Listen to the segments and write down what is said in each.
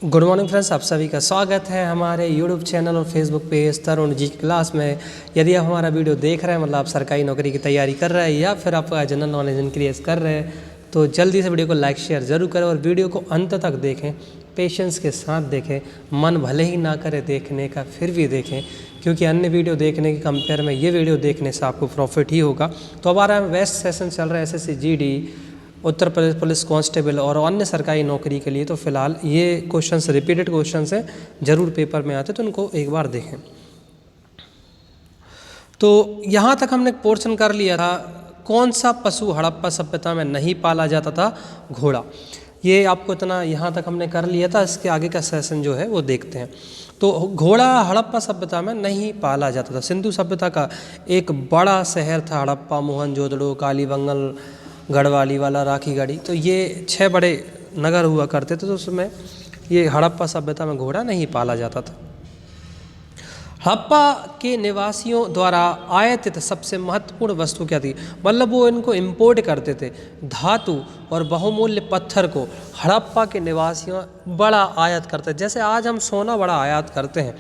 Good morning friends, आप सभी का स्वागत है हमारे यूट्यूब चैनल और Facebook page Tarun ji class में। यदि आप हमारा वीडियो देख रहे हैं, मतलब आप सरकारी नौकरी की तैयारी कर रहे हैं या फिर आप जनरल नॉलेज इंक्रीज कर रहे हैं, तो जल्दी से वीडियो को लाइक शेयर ज़रूर करें और वीडियो को अंत तक देखें, पेशेंस के साथ देखें। मन भले ही ना करे देखने का, फिर भी देखें, क्योंकि अन्य वीडियो देखने के कंपेयर में ये वीडियो देखने से आपको प्रॉफिट ही होगा। तो हमारा बेस्ट सेशन चल रहा है SSC GD, Uttar Pradesh police constable और अन्य सरकारी नौकरी के लिए। तो फिलहाल ये क्वेश्चंस रिपीटेड क्वेश्चंस हैं, ज़रूर पेपर में आते, तो उनको एक बार देखें। तो यहाँ तक हमने पोर्शन कर लिया था। कौन सा पशु हड़प्पा सभ्यता में नहीं पाला जाता था? घोड़ा। ये आपको इतना यहाँ तक हमने कर लिया था। इसके आगे का सेशन जो है वो देखते हैं। तो घोड़ा हड़प्पा सभ्यता में नहीं पाला जाता था। सिंधु सभ्यता का एक बड़ा शहर था हड़प्पा, मोहनजोदड़ो, कालीबंगन, गढ़वाली वाला, राखीगढ़ी। तो ये 6 बड़े नगर हुआ करते थे। तो उसमें ये हड़प्पा सभ्यता में घोड़ा नहीं पाला जाता था। हड़प्पा के निवासियों द्वारा आयातित सबसे महत्वपूर्ण वस्तु क्या थी? मतलब वो इनको इंपोर्ट करते थे। धातु और बहुमूल्य पत्थर को हड़प्पा के निवासियों बड़ा आयात करते थे। जैसे आज हम सोना बड़ा आयात करते हैं,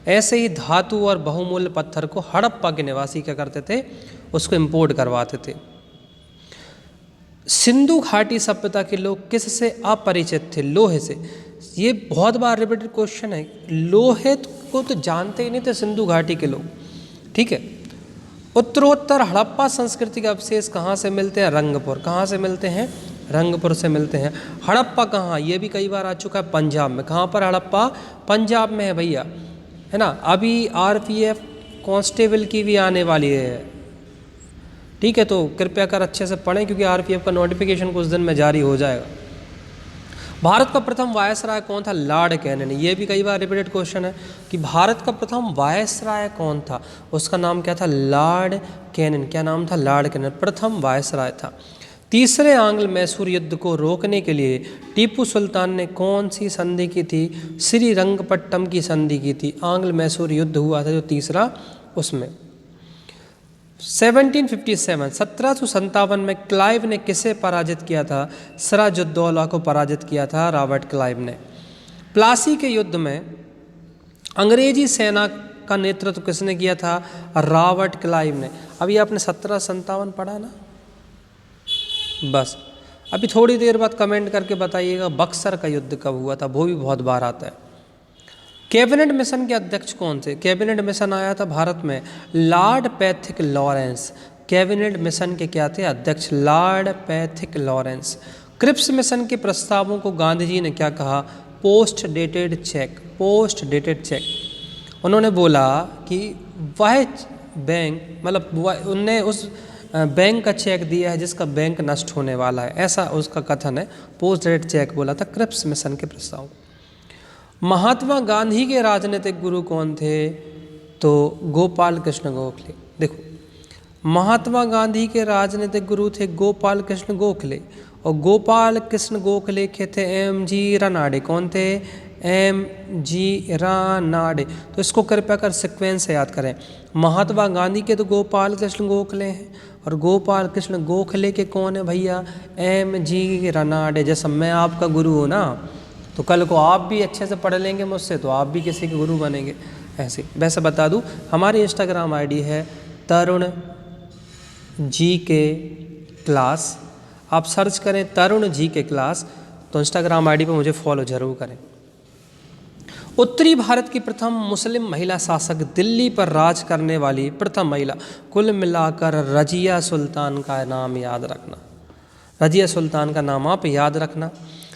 ऐसे ही धातु और बहुमूल्य पत्थर को हड़प्पा के निवासी क्या करते थे? उसको इंपोर्ट करवाते थे। सिंधु घाटी सभ्यता के लोग किससे अपरिचित थे? लोहे से। ये बहुत बार रिपीटेड क्वेश्चन है। लोहे को तो जानते ही नहीं थे सिंधु घाटी के लोग, ठीक है। उत्तरोत्तर हड़प्पा संस्कृति के अवशेष कहाँ से मिलते हैं? रंगपुर। कहाँ से मिलते हैं? रंगपुर से मिलते हैं। हड़प्पा कहाँ? ये भी कई बार आ चुका है, पंजाब में। कहाँ पर हड़प्पा? पंजाब में है भैया, है ना। अभी RPF कांस्टेबल की भी आने वाली है, ठीक है। तो कृपया कर अच्छे से पढ़ें, क्योंकि RPF का नोटिफिकेशन कुछ दिन में जारी हो जाएगा। भारत का प्रथम वायसराय कौन था? Lord Canning. ये भी कई बार रिपीटेड क्वेश्चन है कि भारत का प्रथम वायसराय कौन था? उसका नाम क्या था? Lord Canning. क्या नाम था? लॉर्ड कैनिंग प्रथम वायसराय था। तीसरे आंग्ल मैसूर युद्ध को रोकने के लिए टीपू सुल्तान ने कौन सी संधि की थी? श्रीरंगपट्टम की संधि की थी। आंग्ल मैसूर युद्ध हुआ था जो तीसरा, उसमें 1757 में क्लाइव ने किसे पराजित किया था? सिराजुद्दौला को पराजित किया था रॉबर्ट क्लाइव ने। प्लासी के युद्ध में अंग्रेजी सेना का नेतृत्व किसने किया था? रॉबर्ट क्लाइव ने। अभी आपने 1757 पढ़ा ना? बस अभी थोड़ी देर बाद कमेंट करके बताइएगा बक्सर का युद्ध कब हुआ था, वो भी बहुत बार आता है। कैबिनेट मिशन के अध्यक्ष कौन थे? कैबिनेट मिशन आया था भारत में, lord Pethick Lawrence. Cabinet mission के क्या थे? अध्यक्ष lord Pethick Lawrence. Cripps mission के प्रस्तावों को गांधी जी ने क्या कहा? Post dated cheque. Post dated cheque. उन्होंने बोला कि वह बैंक, मतलब उनने उस बैंक का चेक दिया है जिसका बैंक नष्ट होने वाला है, ऐसा उसका कथन है। पोस्ट डेटेड चेक बोला था क्रिप्स मिशन के प्रस्ताव। महात्मा गांधी के राजनीतिक गुरु कौन थे? तो गोपाल कृष्ण गोखले। देखो, महात्मा गांधी के राजनीतिक गुरु थे गोपाल कृष्ण गोखले, और गोपाल कृष्ण गोखले के थे MG रानाडे। कौन थे? MG रानाडे। तो इसको कृपया कर सीक्वेंस से याद करें। महात्मा गांधी के तो गोपाल कृष्ण गोखले हैं, और गोपाल कृष्ण गोखले के कौन है भैया? MG रानाडे। जैसा मैं आपका गुरु हूँ ना, तो कल को आप भी अच्छे से पढ़ लेंगे मुझसे, तो आप भी किसी के गुरु बनेंगे। ऐसे वैसे बता दूं, हमारी Instagram ID है तरुण GK क्लास। आप सर्च करें तरुण GK क्लास, तो Instagram ID पे मुझे फॉलो जरूर करें। उत्तरी भारत की प्रथम मुस्लिम महिला शासक, दिल्ली पर राज करने वाली प्रथम महिला, कुल मिलाकर रजिया सुल्तान का नाम याद रखना। रजिया सुल्तान का नाम आप याद रखना।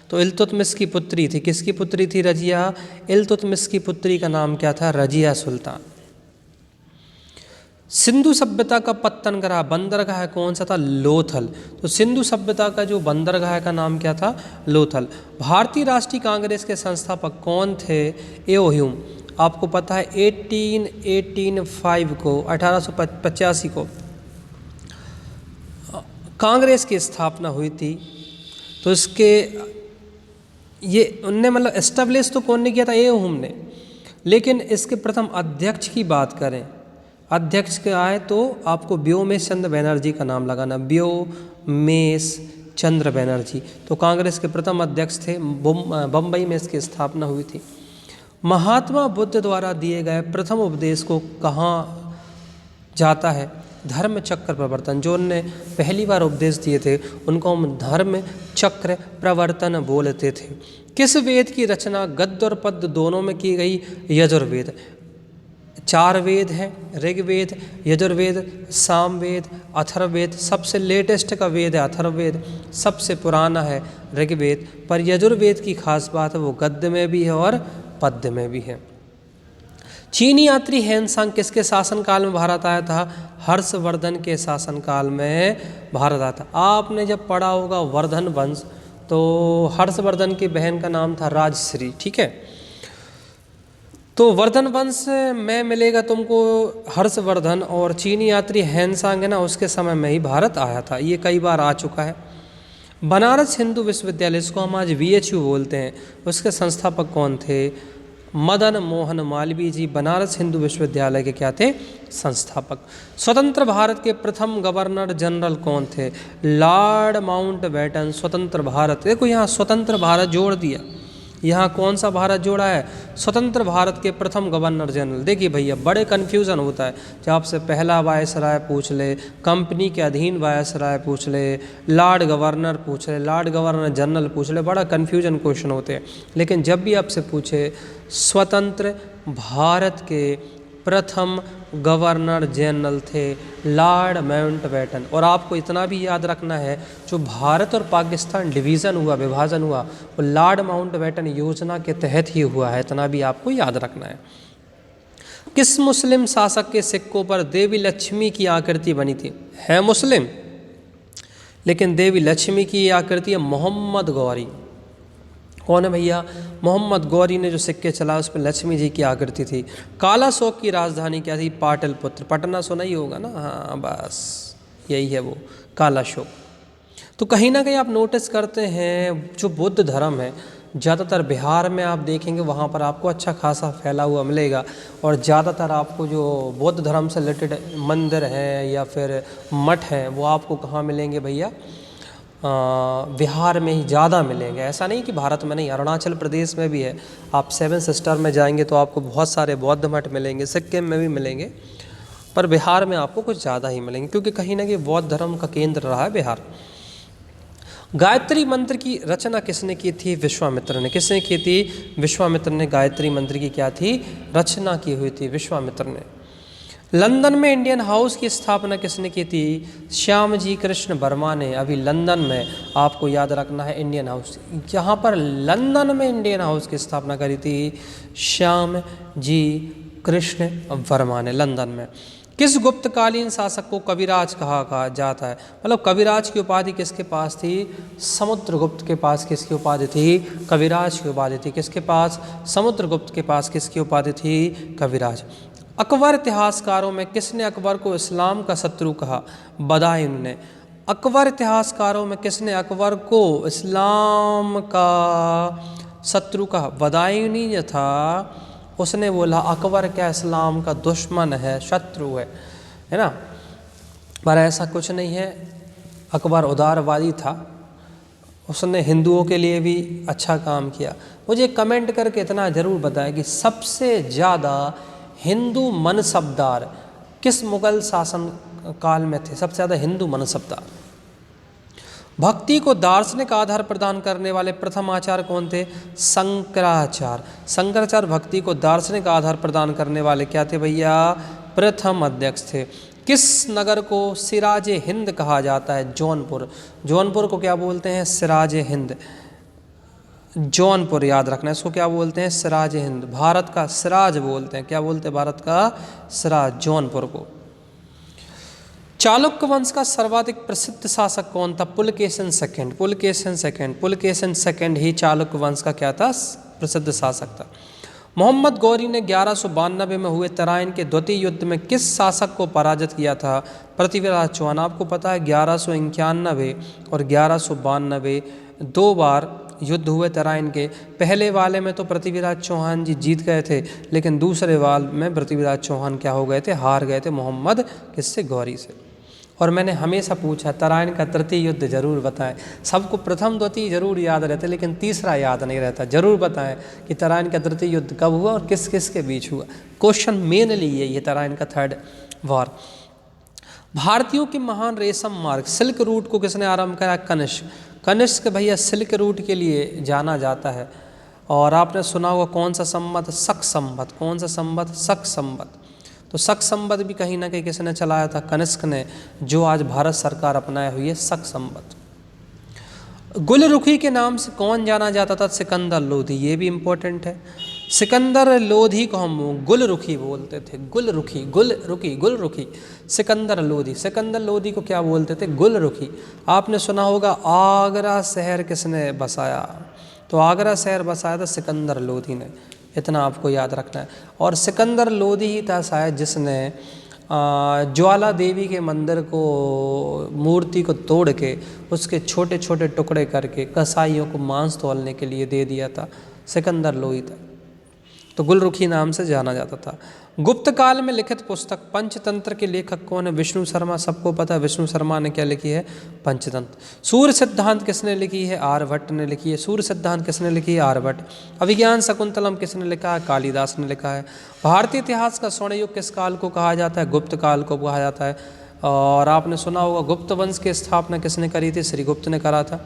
तो इल्तुतमिश की पुत्री थी। किसकी पुत्री थी? रजिया। इल्तुतमिश की पुत्री का नाम क्या था? रजिया सुल्तान। सिंधु सभ्यता का पत्तन ग्रह, बंदरगाह कौन सा था? लोथल। तो सिंधु सभ्यता का जो बंदरगाह का नाम क्या था? लोथल। भारतीय राष्ट्रीय कांग्रेस के संस्थापक कौन थे? एओ ह्यूम। आपको पता है 1885 को कांग्रेस की स्थापना हुई थी। तो इसके ये उनने मतलब एस्टेब्लिश तो कौन ने किया था? एओ ह्यूम ने। लेकिन इसके प्रथम अध्यक्ष की बात करें, अध्यक्ष के आए तो आपको व्योमेश चंद्र बनर्जी का नाम लगाना। व्योमेश चंद्र बनर्जी। तो कांग्रेस के प्रथम अध्यक्ष थे, बम्बई में इसकी स्थापना हुई थी। महात्मा बुद्ध द्वारा दिए गए प्रथम उपदेश को कहाँ जाता है? धर्म चक्र प्रवर्तन। जो उनने पहली बार उपदेश दिए थे उनको हम धर्म चक्र प्रवर्तन बोलते थे। किस वेद की रचना गद्य और पद्य दोनों में की गई? यजुर्वेद। 4 वेद हैं, ऋग्वेद, यजुर्वेद, सामवेद, अथर्ववेद। सबसे लेटेस्ट का वेद है अथर्ववेद, सबसे पुराना है ऋग्वेद। पर यजुर्वेद की खास बात है वो गद्य में भी है और पद्य में भी है। चीनी यात्री ह्वेनसांग किसके शासनकाल में भारत आया था? हर्षवर्धन के शासनकाल में भारत आया था। आपने जब पढ़ा होगा वर्धन वंश, तो हर्षवर्धन की बहन का नाम था राजश्री, ठीक है। तो वर्धन वंश में मिलेगा तुमको हर्षवर्धन, और चीनी यात्री ह्वेनसांग है ना, उसके समय में ही भारत आया था। ये कई बार आ चुका है। बनारस हिंदू विश्वविद्यालय, इसको हम आज VHU बोलते हैं, उसके संस्थापक कौन थे? मदन मोहन मालवीय जी बनारस हिंदू विश्वविद्यालय के क्या थे? संस्थापक। स्वतंत्र भारत के प्रथम गवर्नर जनरल कौन थे? Lord Mountbatten. स्वतंत्र भारत, देखो यहाँ स्वतंत्र भारत जोड़ दिया, यहाँ कौन सा भारत जोड़ा है? स्वतंत्र भारत के प्रथम गवर्नर जनरल। देखिए भैया बड़े कन्फ्यूज़न होता है जब आपसे पहला वायसराय पूछ ले, कंपनी के अधीन वायसराय पूछ ले, लॉर्ड गवर्नर पूछ ले, लॉर्ड गवर्नर जनरल पूछ ले, बड़ा कन्फ्यूजन क्वेश्चन होते हैं। लेकिन जब भी आपसे पूछे स्वतंत्र भारत के प्रथम गवर्नर जनरल थे लॉर्ड माउंटबेटन। और आपको इतना भी याद रखना है, जो भारत और पाकिस्तान डिवीज़न हुआ, विभाजन हुआ, वो लॉर्ड माउंटबेटन योजना के तहत ही हुआ है, इतना भी आपको याद रखना है। किस मुस्लिम शासक के सिक्कों पर देवी लक्ष्मी की आकृति बनी थी? है मुस्लिम, लेकिन देवी लक्ष्मी की आकृति है मोहम्मद गौरी। कौन है भैया? मोहम्मद गौरी ने जो सिक्के चला उस पर लक्ष्मी जी की आकृति थी। काला शोक की राजधानी क्या थी? पाटलिपुत्र। पटना सुना ही होगा ना, हाँ बस यही है वो काला शोक। तो कहीं ना कहीं आप नोटिस करते हैं जो बुद्ध धर्म है ज़्यादातर बिहार में आप देखेंगे, वहाँ पर आपको अच्छा खासा फैला हुआ मिलेगा। और ज़्यादातर आपको जो बौद्ध धर्म से रिलेटेड मंदिर हैं या फिर मठ हैं वो आपको कहाँ मिलेंगे भैया? बिहार में ही ज़्यादा मिलेंगे। ऐसा नहीं कि भारत में नहीं, अरुणाचल प्रदेश में भी है। आप 7 सिस्टर में जाएंगे तो आपको बहुत सारे बौद्ध मठ मिलेंगे, सिक्किम में भी मिलेंगे, पर बिहार में आपको कुछ ज़्यादा ही मिलेंगे क्योंकि कहीं ना कहीं बौद्ध धर्म का केंद्र रहा है बिहार। गायत्री मंत्र की रचना किसने की थी? विश्वामित्र ने। किसने की थी? विश्वामित्र ने गायत्री मंत्र की क्या थी? रचना की हुई थी विश्वामित्र ने। लंदन में इंडियन हाउस की स्थापना किसने की थी? श्याम जी कृष्ण वर्मा ने। अभी लंदन में आपको याद रखना है इंडियन हाउस, यहाँ पर लंदन में इंडियन हाउस की स्थापना करी थी श्याम जी कृष्ण वर्मा ने, लंदन में। किस गुप्तकालीन शासक को कविराज कहा जाता है? मतलब कविराज की उपाधि किसके पास थी? समुद्रगुप्त के पास किसकी उपाधि थी? कविराज की उपाधि थी। किसके पास? समुद्रगुप्त के पास किसकी उपाधि थी? कविराज। अकबर इतिहासकारों में किसने अकबर को इस्लाम का शत्रु कहा? बदायूं ने। अकबर इतिहासकारों में किसने अकबर को इस्लाम का शत्रु कहा? बदायूं जो था उसने बोला अकबर क्या इस्लाम का दुश्मन है, शत्रु है ना। पर ऐसा कुछ नहीं है, अकबर उदारवादी था, उसने हिंदुओं के लिए भी अच्छा काम किया। मुझे कमेंट करके इतना ज़रूर बताएं कि सबसे ज़्यादा हिंदू मनसबदार किस मुग़ल शासन काल में थे? सबसे ज़्यादा हिंदू मनसबदार। भक्ति को दार्शनिक आधार प्रदान करने वाले प्रथम आचार्य कौन थे? शंकराचार्य। शंकराचार्य भक्ति को दार्शनिक आधार प्रदान करने वाले क्या थे भैया? प्रथम अध्यक्ष थे। किस नगर को सिराज हिंद कहा जाता है? जौनपुर। जौनपुर को क्या बोलते हैं? सिराज हिंद। जौनपुर याद रखना, इसको क्या बोलते हैं? सिराज हिंद। भारत का सिराज बोलते हैं, क्या बोलते हैं? भारत का सिराज, जौनपुर को। चालुक्य वंश का सर्वाधिक प्रसिद्ध शासक कौन था? Pulakeshin second. Pulakeshin second, Pulakeshin second ही चालुक्य वंश का क्या था? प्रसिद्ध शासक था। मोहम्मद गौरी ने 1192 में हुए तराइन के द्वितीय युद्ध में किस शासक को पराजित किया था? पृथ्वीराज चौहान। आपको पता है 1191 और 1192 दो बार युद्ध हुए तराइन के। पहले वाले में तो पृथ्वीराज चौहान जी जीत गए थे, लेकिन दूसरे वाले में पृथ्वीराज चौहान क्या हो गए थे? हार गए थे मोहम्मद किससे? गौरी से। और मैंने हमेशा पूछा तराइन का तृतीय युद्ध जरूर बताएं। सबको प्रथम द्वितीय जरूर याद रहते, लेकिन तीसरा याद नहीं रहता। जरूर बताएं कि तराइन का तृतीय युद्ध कब हुआ और किस किस के बीच हुआ। क्वेश्चन मेनली यही है तराइन का थर्ड वॉर। भारतीयों के महान रेशम मार्ग सिल्क रूट को किसने आरंभ करा? कनिष्क। कनिष्क भैया सिल्क रूट के लिए जाना जाता है। और आपने सुना होगा कौन सा संवत? शक संवत। कौन सा संवत? शक संवत। तो शक संवत भी कहीं ना कहीं किसने चलाया था? कनिष्क ने, जो आज भारत सरकार अपनाए हुई है शक संवत। गुलरुखी के नाम से कौन जाना जाता था? सिकंदर लोधी। ये भी इंपॉर्टेंट है। सिकंदर लोधी को हम गुलरुखी बोलते थे। गुलरुखी, गुलरुखी, गुलरुखी। सिकंदर लोधी, सिकंदर लोधी को क्या बोलते थे? गुलरुखी। आपने सुना होगा आगरा शहर किसने बसाया? तो आगरा शहर बसाया था सिकंदर लोधी ने। इतना आपको याद रखना है। और सिकंदर लोधी ही था शायद जिसने ज्वाला देवी के मंदिर को, मूर्ति को तोड़ के उसके छोटे छोटे टुकड़े करके कसाईयों को मांस तौलने के लिए दे दिया था। सिकंदर लोधी था। तो गुलरुखी नाम से जाना जाता था। गुप्त काल में लिखित पुस्तक पंचतंत्र के लेखक कौन है? विष्णु शर्मा। सबको पता है विष्णु शर्मा ने क्या लिखी है? पंचतंत्र। सूर्य सिद्धांत किसने लिखी है? आर्यभट्ट ने लिखी है। सूर्य सिद्धांत किसने लिखी है? आर्यभट्ट। अभिज्ञान शकुंतलम किसने लिखा है? कालिदास ने लिखा है। भारतीय इतिहास का स्वर्ण युग किस काल को कहा जाता है? गुप्त काल को कहा जाता है। और आपने सुना होगा गुप्त वंश की स्थापना किसने करी थी? श्रीगुप्त ने करा था।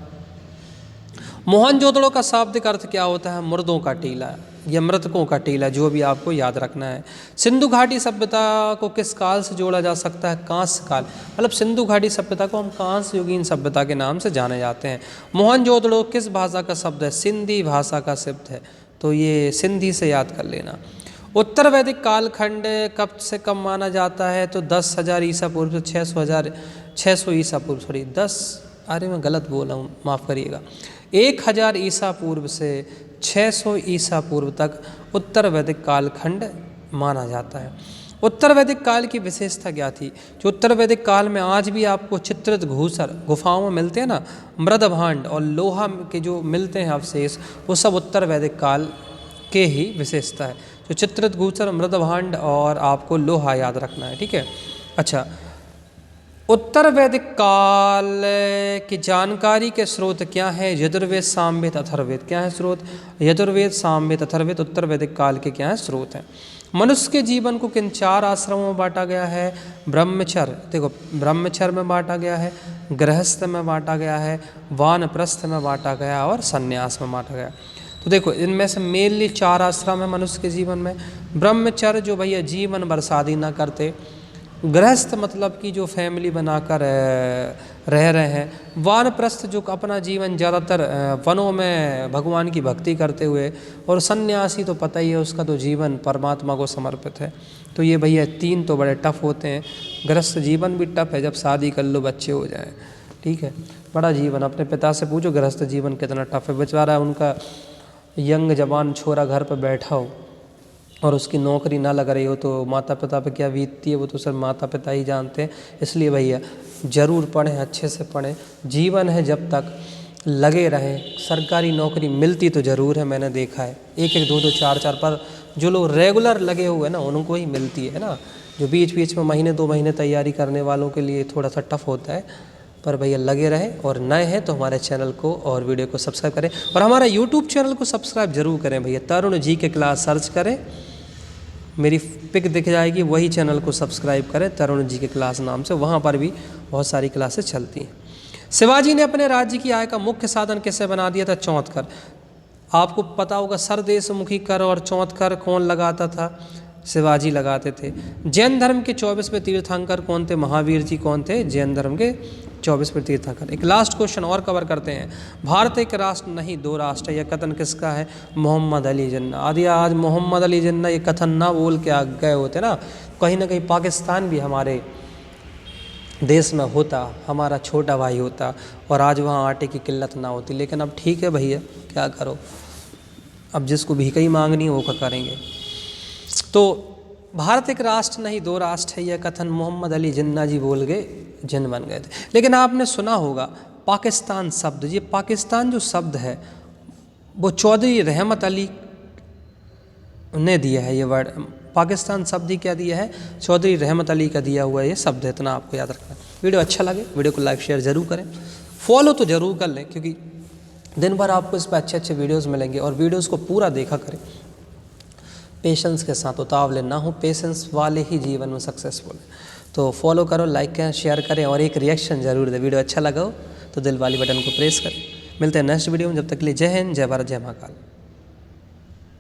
मोहनजोदड़ो का शाब्दिक अर्थ क्या होता है? मुर्दों का टीला या मृतकों का टीला, जो भी आपको याद रखना है। सिंधु घाटी सभ्यता को किस काल से जोड़ा जा सकता है? कांस्य काल। मतलब सिंधु घाटी सभ्यता को हम कांस्य युगीन सभ्यता के नाम से जाने जाते हैं। मोहनजोदड़ो किस भाषा का शब्द है? सिंधी भाषा का शब्द है। तो ये सिंधी से याद कर लेना। उत्तर वैदिक कालखंड कब से कब माना जाता है? तो 10,000 ईसा पूर्व से 600 ईसा पूर्व, सॉरी 10, अरे मैं गलत बोला हूँ, माफ़ करिएगा। 1000 ईसा पूर्व से 600 ईसा पूर्व तक उत्तर वैदिक कालखंड माना जाता है। उत्तर वैदिक काल की विशेषता क्या थी? जो उत्तर वैदिक काल में आज भी आपको चित्रित घूसर गुफाओं में मिलते हैं ना, मृदभांड और लोहा के जो मिलते हैं अवशेष, वो सब उत्तर वैदिक काल के ही विशेषता है। जो चित्रित घूसर, मृदभांड और आपको लोहा याद रखना है, ठीक है। अच्छा, उत्तर वैदिक काल की जानकारी के स्रोत क्या है? यजुर्वेद, सामवेद, अथर्ववेद। क्या है स्रोत? यजुर्वेद, सामवेद, अथर्ववेद उत्तर वैदिक काल के क्या है? स्रोत हैं। मनुष्य के जीवन को किन 4 आश्रमों में बांटा गया है? ब्रह्मचर्य, देखो ब्रह्मचर्य में बांटा गया है, गृहस्थ में बांटा गया है, वानप्रस्थ में बांटा गया और संन्यास में बांटा गया। तो देखो इनमें से मेनली 4 आश्रम है मनुष्य के जीवन में। ब्रह्मचर्य जो भैया जीवन भर शादी ना करते, गृहस्थ मतलब कि जो फैमिली बनाकर रह रहे हैं, वानप्रस्थ जो अपना जीवन ज़्यादातर वनों में भगवान की भक्ति करते हुए, और सन्यासी तो पता ही है उसका तो जीवन परमात्मा को समर्पित है। तो ये भैया 3 तो बड़े टफ होते हैं। गृहस्थ जीवन भी टफ है, जब शादी कर लो बच्चे हो जाएं, ठीक है, बड़ा जीवन। अपने पिता से पूछो गृहस्थ जीवन कितना टफ है। बेचारा उनका यंग जवान छोरा घर पर बैठा हो और उसकी नौकरी ना लग रही हो तो माता पिता पे क्या बीतती है वो तो सिर्फ माता पिता ही जानते हैं। इसलिए भैया ज़रूर पढ़ें, अच्छे से पढ़ें। जीवन है जब तक लगे रहें। सरकारी नौकरी मिलती तो ज़रूर है, मैंने देखा है 1-1, 2-2, 4-4, पर जो लोग रेगुलर लगे हुए हैं ना उनको ही मिलती है ना। जो बीच बीच में महीने 2 महीने तैयारी करने वालों के लिए थोड़ा सा टफ होता है। पर भैया लगे रहें, और नए हैं तो हमारे चैनल को और वीडियो को सब्सक्राइब करें, और हमारा यूट्यूब चैनल को सब्सक्राइब जरूर करें भैया। तरुण जी के क्लास सर्च करें, मेरी पिक दिख जाएगी, वही चैनल को सब्सक्राइब करें तरुण जी के क्लास नाम से। वहाँ पर भी बहुत सारी क्लासेस चलती हैं। शिवाजी ने अपने राज्य की आय का मुख्य साधन किसे बना दिया था? चौथ कर। आपको पता होगा सरदेशमुखी कर और चौथ कर कौन लगाता था? शिवाजी लगाते थे। जैन धर्म के 24वें तीर्थंकर कौन थे? महावीर जी कौन थे? जैन धर्म के 24वें तीर्थंकर। एक लास्ट क्वेश्चन और कवर करते हैं। भारत एक राष्ट्र नहीं 2 राष्ट्र है, यह कथन किसका है? मोहम्मद अली जिन्ना। आदि आज मोहम्मद अली जिन्ना ये कथन ना बोल के आ गए होते ना कहीं पाकिस्तान भी हमारे देश में होता, हमारा छोटा भाई होता, और आज वहाँ आटे की किल्लत ना होती। लेकिन अब ठीक है भैया, क्या करो, अब जिसको भीख मांगनी है वो क्या करेंगे। तो भारत एक राष्ट्र नहीं 2 राष्ट्र है, यह कथन मोहम्मद अली जिन्ना जी बोल गए, जिन बन गए थे। लेकिन आपने सुना होगा पाकिस्तान शब्द, ये पाकिस्तान जो शब्द है वो चौधरी रहमत अली ने दिया है। ये वर्ड पाकिस्तान शब्द ही क्या दिया है? चौधरी रहमत अली का दिया हुआ ये शब्द है, इतना आपको याद रखना है। वीडियो अच्छा लगे वीडियो को लाइक शेयर ज़रूर करें, फॉलो तो ज़रूर कर लें, क्योंकि दिन भर आपको इस पर अच्छे अच्छे वीडियोज़ मिलेंगे और वीडियोज़ को पूरा देखा करें पेशेंस के साथ, उतावले ना हो, पेशेंस वाले ही जीवन में सक्सेसफुल है। तो फॉलो करो, लाइक करें, शेयर करें और एक रिएक्शन ज़रूर दें। वीडियो अच्छा लगा हो तो दिल वाली बटन को प्रेस करें। मिलते हैं नेक्स्ट वीडियो में, जब तक के लिए जय हिंद, जय भारत, जय महाकाल।